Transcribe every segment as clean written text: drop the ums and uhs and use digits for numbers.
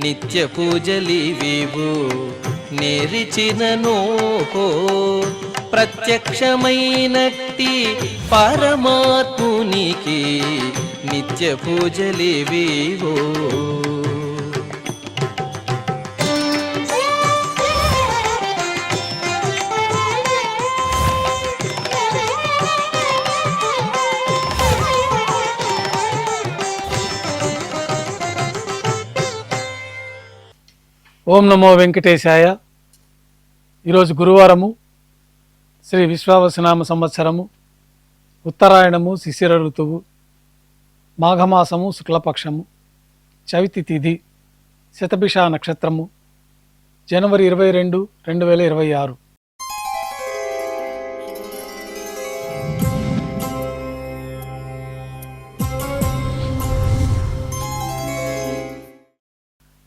నిత్య పూజలివివు నేరిచినను ప్రత్యక్షమైనట్టి పరమాత్మునికి నిత్య పూజలివివో. ఓం నమో వెంకటేశాయ. ఈరోజు గురువారము, శ్రీ విశ్వావసునామ సంవత్సరము, ఉత్తరాయణము, శిశిర ఋతువు, మాఘమాసము, శుక్లపక్షము, చవితి తిథి, శతభిష నక్షత్రము, జనవరి 22, 2026.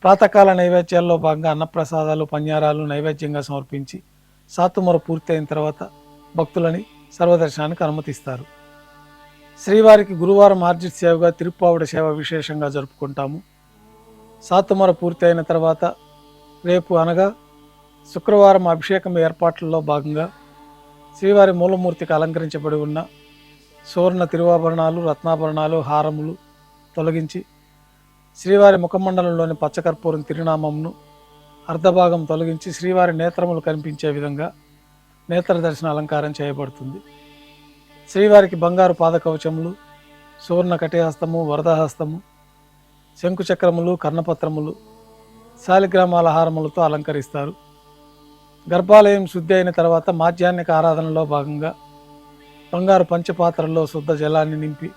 ప్రాతకాల నైవేద్యాల్లో భాగంగా అన్నప్రసాదాలు, పన్యారాలు నైవేద్యంగా సమర్పించి సాతుమొర పూర్తయిన తర్వాత భక్తులని సర్వదర్శనానికి అనుమతిస్తారు. శ్రీవారికి గురువారం ఆర్జిత సేవగా తిరుప్పావుడ సేవ విశేషంగా జరుపుకుంటాము. సాతుమొర పూర్తి అయిన తర్వాత రేపు అనగా శుక్రవారం అభిషేకం ఏర్పాట్లలో భాగంగా శ్రీవారి మూలమూర్తికి అలంకరించబడి ఉన్న సువర్ణ తిరువాభరణాలు, రత్నాభరణాలు, హారములు తొలగించి శ్రీవారి ముఖమండలంలోని పచ్చకర్పూరం తిరునామంను అర్ధభాగం తొలగించి శ్రీవారి నేత్రములు కనిపించే విధంగా నేత్ర దర్శన అలంకారం చేయబడుతుంది. శ్రీవారికి బంగారు పాదకవచములు, సువర్ణ కటిహస్తము, వరదహస్తము, శంకుచక్రములు, కర్ణపత్రములు, శాలిగ్రామాల హారములతో అలంకరిస్తారు. గర్భాలయం శుద్ధి అయిన తర్వాత మాధ్యాహ్నిక ఆరాధనలో భాగంగా బంగారు పంచపాత్రల్లో శుద్ధ జలాన్ని నింపి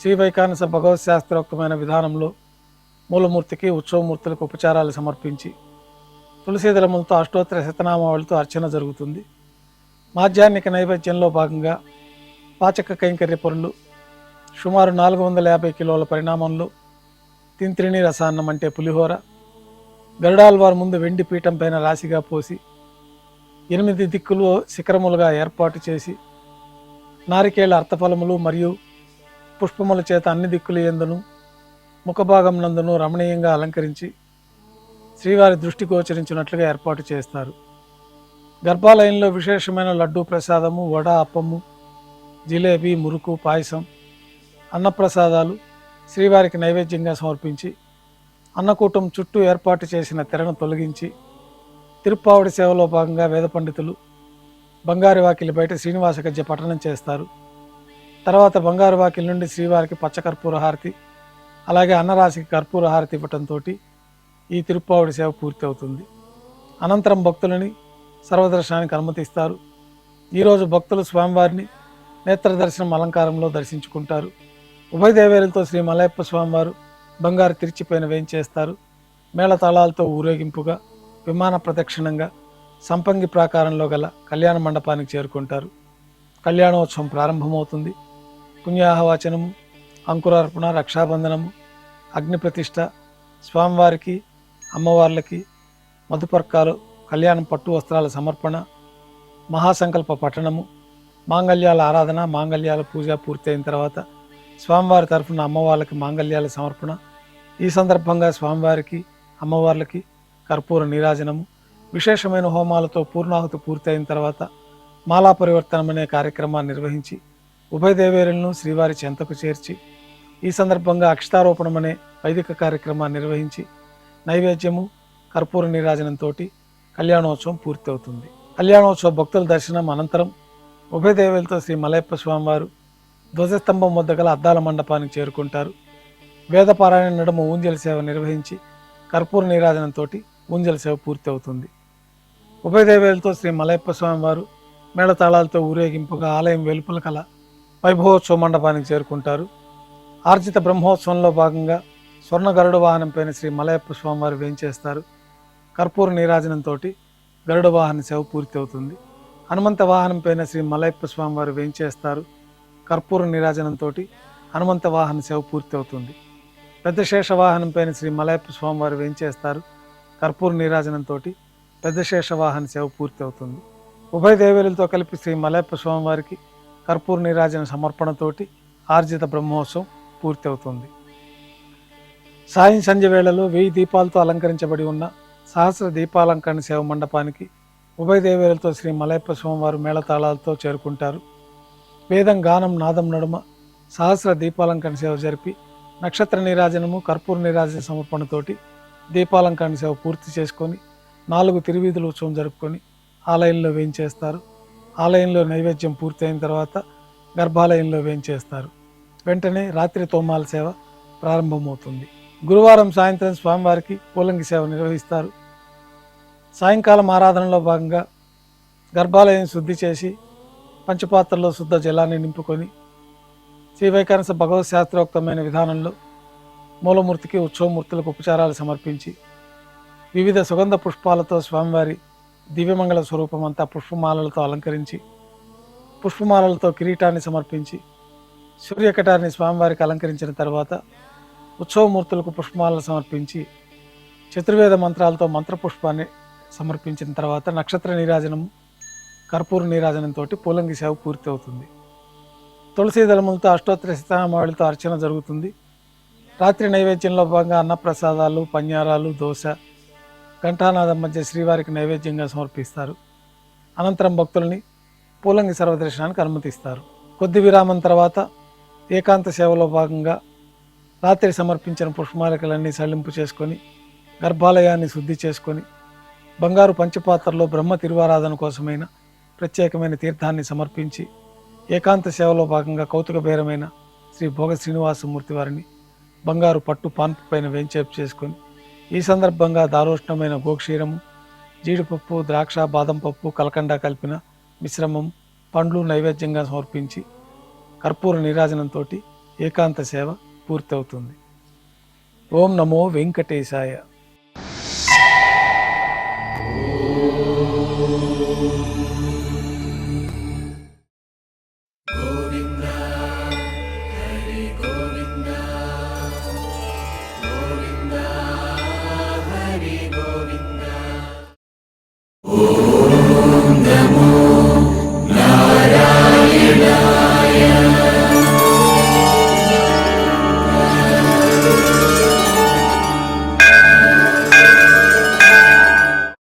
శ్రీవైకానస భగవత్ శాస్త్రోక్తమైన విధానంలో మూలమూర్తికి, ఉత్సవమూర్తులకు ఉపచారాలు సమర్పించి తులసీదళములతో అష్టోత్తర శతనామావళితో అర్చన జరుగుతుంది. మాధ్యాహ్నిక నైవేద్యంలో భాగంగా పాచక కైంకర్య పొరులు సుమారు 450 కిలోల పరిణామంలో తింత్రిణి రసాన్నం అంటే పులిహోర గరుడాల్వార్ ముందు వెండి పీఠం పైన రాశిగా పోసి 8 దిక్కులు శిఖరములుగా ఏర్పాటు చేసి నారికేళ అర్థఫలములు మరియు పుష్పముల చేత అన్ని దిక్కులు యందును ముఖభాగం నందును రమణీయంగా అలంకరించి శ్రీవారి దృష్టి గోచరించినట్లుగా ఏర్పాటు చేస్తారు. గర్భాలయంలో విశేషమైన లడ్డూ ప్రసాదము, వడ, అప్పము, జిలేబీ, మురుకు, పాయసం, అన్నప్రసాదాలు శ్రీవారికి నైవేద్యంగా సమర్పించి అన్నకూటం చుట్టూ ఏర్పాటు చేసిన తెరను తొలగించి తిరుప్పావుడి సేవలో భాగంగా వేద పండితులు బంగారు వాకిలి బయట శ్రీనివాస గద్య పఠనం చేస్తారు. తర్వాత బంగారు వాకిలి నుండి శ్రీవారికి పచ్చకర్పూర హారతి, అలాగే అన్నరాశికి కర్పూర హారతి ఇవ్వటంతో ఈ తిరుప్పావుడి సేవ పూర్తి అవుతుంది. అనంతరం భక్తులని సర్వదర్శనానికి అనుమతిస్తారు. ఈరోజు భక్తులు స్వామివారిని నేత్ర దర్శనం అలంకారంలో దర్శించుకుంటారు. ఉభయ దేవేరులతో శ్రీ మలయప్ప స్వామివారు బంగారు తిరిచిపైన వేయించేస్తారు. మేళతాళాలతో ఊరేగింపుగా విమాన ప్రదక్షిణంగా సంపంగి ప్రాకారంలో గల కళ్యాణ మండపానికి చేరుకుంటారు. కళ్యాణోత్సవం ప్రారంభమవుతుంది. పుణ్యాహవాచనము, అంకురార్పణ, రక్షాబంధనము, అగ్నిప్రతిష్ఠ, స్వామివారికి, అమ్మవార్లకి మధుపర్కాలు, కళ్యాణం పట్టు వస్త్రాల సమర్పణ, మహాసంకల్ప పఠనము, మాంగళ్యాల ఆరాధన, మాంగళ్యాల పూజ పూర్తయిన తర్వాత స్వామివారి తరఫున అమ్మవార్లకి మాంగళ్యాల సమర్పణ. ఈ సందర్భంగా స్వామివారికి, అమ్మవార్లకి కర్పూర నీరాజనము, విశేషమైన హోమాలతో పూర్ణాహుతి పూర్తయిన తర్వాత మాలా పరివర్తనం అనే కార్యక్రమాన్ని నిర్వహించి ఉభయ దేవేరులను శ్రీవారి చెంతకు చేర్చి ఈ సందర్భంగా అక్షతారోపణం అనే వైదిక కార్యక్రమాన్ని నిర్వహించి నైవేద్యము, కర్పూర నీరాజనంతో కళ్యాణోత్సవం పూర్తి అవుతుంది. కళ్యాణోత్సవ భక్తుల దర్శనం అనంతరం ఉభయ దేవేలతో శ్రీ మలయప్ప స్వామివారు ధ్వజస్తంభం వద్ద గల అద్దాల మండపానికి చేరుకుంటారు. వేదపారాయణ నడుమ ఊంజల సేవ నిర్వహించి కర్పూర నీరాజనంతో ఊంజల సేవ పూర్తి అవుతుంది. ఉభయ దేవేలతో శ్రీ మలయప్ప స్వామివారు మేళతాళాలతో ఊరేగింపుగా ఆలయం వెలుపల కల వైభవోత్సవ మండపానికి చేరుకుంటారు. ఆర్జిత బ్రహ్మోత్సవంలో భాగంగా స్వర్ణ గరుడ వాహనం పైన శ్రీ మలయప్ప స్వామివారు వేయించేస్తారు. కర్పూర నీరాజనంతో గరుడ వాహన సేవ పూర్తి అవుతుంది. హనుమంత వాహనం పైన శ్రీ మలయప్ప స్వామివారు వేయించేస్తారు. కర్పూర నీరాజనంతో హనుమంత వాహన సేవ పూర్తి అవుతుంది. పెద్ద శేష వాహనం పైన శ్రీ మలయప్ప స్వామివారు వేయించేస్తారు. కర్పూర నీరాజనంతో పెద్ద శేష వాహన సేవ పూర్తి అవుతుంది. ఉభయ దేవేరులతో కలిపి శ్రీ మలయప్ప స్వామివారికి కర్పూర నీరాజన సమర్పణతోటి ఆర్జిత బ్రహ్మోత్సవం పూర్తి అవుతుంది. సాయం సంధ్య వేళలో 1000 దీపాలతో అలంకరించబడి ఉన్న సహస్ర దీపాలంకరణ సేవ మండపానికి ఉభయ దేవేలతో శ్రీ మలయప్ప స్వామివారు మేళతాళాలతో చేరుకుంటారు. వేదం గానం నాదం నడుమ సహస్ర దీపాలంకరణ సేవ జరిపి నక్షత్ర నీరాజనము కర్పూర నీరాజన సమర్పణతోటి దీపాలంకరణ సేవ పూర్తి చేసుకొని 4 తిరువీధుల ఉత్సవం జరుపుకొని ఆలయంలో వేయించేస్తారు. ఆలయంలో నైవేద్యం పూర్తయిన తర్వాత గర్భాలయంలో వేయించేస్తారు. వెంటనే రాత్రి తోమాల సేవ ప్రారంభమవుతుంది. గురువారం సాయంత్రం స్వామివారికి పూలంగి సేవ నిర్వహిస్తారు. సాయంకాలం ఆరాధనలో భాగంగా గర్భాలయం శుద్ధి చేసి పంచపాత్రలో శుద్ధ జలాన్ని నింపుకొని శ్రీ వైఖానస భగవత్ శాస్త్రోక్తమైన విధానంలో మూలమూర్తికి ఉత్సవమూర్తులకు ఉపచారాలు సమర్పించి వివిధ సుగంధ పుష్పాలతో స్వామివారి దివ్యమంగళ స్వరూపం అంతా పుష్పమాలలతో అలంకరించి పుష్పమాలలతో కిరీటాన్ని సమర్పించి సూర్యకటాన్ని స్వామివారికి అలంకరించిన తర్వాత ఉత్సవమూర్తులకు పుష్పమాలను సమర్పించి చతుర్వేద మంత్రాలతో మంత్రపుష్పాన్ని సమర్పించిన తర్వాత నక్షత్ర నీరాజనము కర్పూర నీరాజనంతో పూలంగి సేవ పూర్తి అవుతుంది. తులసీ దళములతో అష్టోత్తర శతనామావళితో అర్చన జరుగుతుంది. రాత్రి నైవేద్యంలో భాగంగా అన్నప్రసాదాలు, పన్యారాలు, దోశ, ఘంటానాదం మధ్య శ్రీవారికి నైవేద్యంగా సమర్పిస్తారు. అనంతరం భక్తుల్ని పూలంగి సర్వదర్శనానికి అనుమతిస్తారు. కొద్ది విరామం తర్వాత ఏకాంత సేవలో భాగంగా రాత్రి సమర్పించిన పుష్పమాలికలన్నీ సళ్లింపు చేసుకొని గర్భాలయాన్ని శుద్ధి చేసుకొని బంగారు పంచపాత్రలో బ్రహ్మ తిరువారాధన కోసమైన ప్రత్యేకమైన తీర్థాన్ని సమర్పించి ఏకాంత సేవలో భాగంగా కౌతుకబేరమైన శ్రీ భోగ శ్రీనివాసమూర్తి వారిని బంగారు పట్టు పాన్పు పైన వేంచేపు చేసుకొని ఈ సందర్భంగా దారోష్ణమైన గోక్షీరము, జీడిపప్పు, ద్రాక్ష, బాదం పప్పు, కలకండ కలిపిన మిశ్రమం, పండ్లు నైవేద్యంగా సమర్పించి కర్పూర నీరాజనంతో ఏకాంత సేవ పూర్తవుతుంది. ఓం నమో వెంకటేశాయ. ఓం నమో నారాయణాయ.